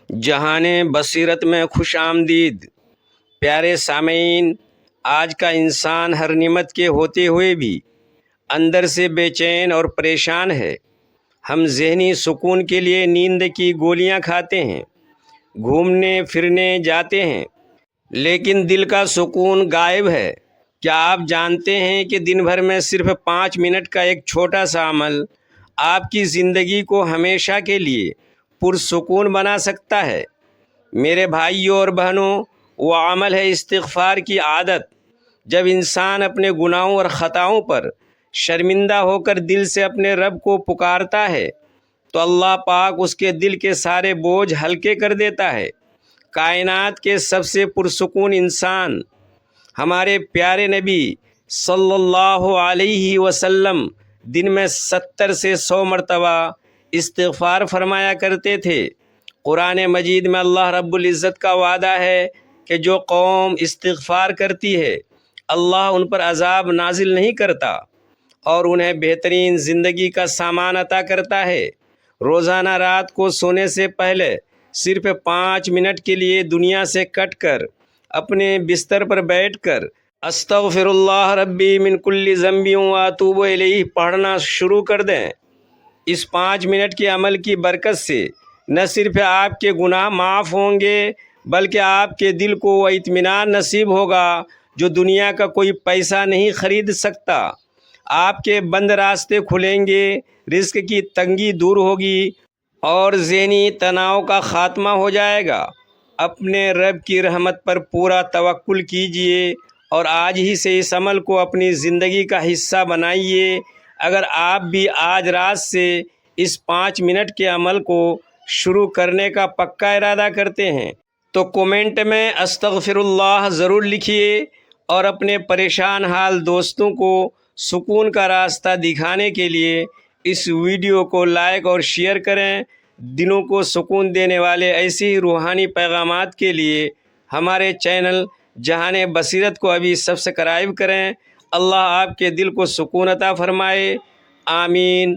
جہان بصیرت میں خوش آمدید۔ پیارے سامعین، آج کا انسان ہر نعمت کے ہوتے ہوئے بھی اندر سے بے چین اور پریشان ہے۔ ہم ذہنی سکون کے لیے نیند کی گولیاں کھاتے ہیں، گھومنے پھرنے جاتے ہیں، لیکن دل کا سکون غائب ہے۔ کیا آپ جانتے ہیں کہ دن بھر میں صرف 5 منٹ کا ایک چھوٹا سا عمل آپ کی زندگی کو ہمیشہ کے لیے پرسکون بنا سکتا ہے؟ میرے بھائیوں اور بہنوں، وہ عمل ہے استغفار کی عادت۔ جب انسان اپنے گناہوں اور خطاؤں پر شرمندہ ہو کر دل سے اپنے رب کو پکارتا ہے تو اللہ پاک اس کے دل کے سارے بوجھ ہلکے کر دیتا ہے۔ کائنات کے سب سے پرسکون انسان ہمارے پیارے نبی صلی اللہ علیہ وسلم دن میں 70 سے 100 مرتبہ استغفار فرمایا کرتے تھے۔ قرآن مجید میں اللہ رب العزت کا وعدہ ہے کہ جو قوم استغفار کرتی ہے اللہ ان پر عذاب نازل نہیں کرتا اور انہیں بہترین زندگی کا سامان عطا کرتا ہے۔ روزانہ رات کو سونے سے پہلے صرف 5 منٹ کے لیے دنیا سے کٹ کر اپنے بستر پر بیٹھ کر استغفر اللہ ربی من کل ذنب واتوب الیہ پڑھنا شروع کر دیں۔ اس 5 منٹ کے عمل کی برکت سے نہ صرف آپ کے گناہ معاف ہوں گے بلکہ آپ کے دل کو وہ اطمینان نصیب ہوگا جو دنیا کا کوئی پیسہ نہیں خرید سکتا۔ آپ کے بند راستے کھلیں گے، رزق کی تنگی دور ہوگی اور ذہنی تناؤ کا خاتمہ ہو جائے گا۔ اپنے رب کی رحمت پر پورا توکل کیجئے اور آج ہی سے اس عمل کو اپنی زندگی کا حصہ بنائیے۔ اگر آپ بھی آج رات سے اس 5 منٹ کے عمل کو شروع کرنے کا پکا ارادہ کرتے ہیں تو کومنٹ میں استغفر اللہ ضرور لکھیے اور اپنے پریشان حال دوستوں کو سکون کا راستہ دکھانے کے لیے اس ویڈیو کو لائک اور شیئر کریں۔ دلوں کو سکون دینے والے ایسے ہی روحانی پیغامات کے لیے ہمارے چینل جہان بصیرت کو ابھی سبسکرائب کریں۔ اللہ آپ کے دل کو سکون عطا فرمائے، آمین۔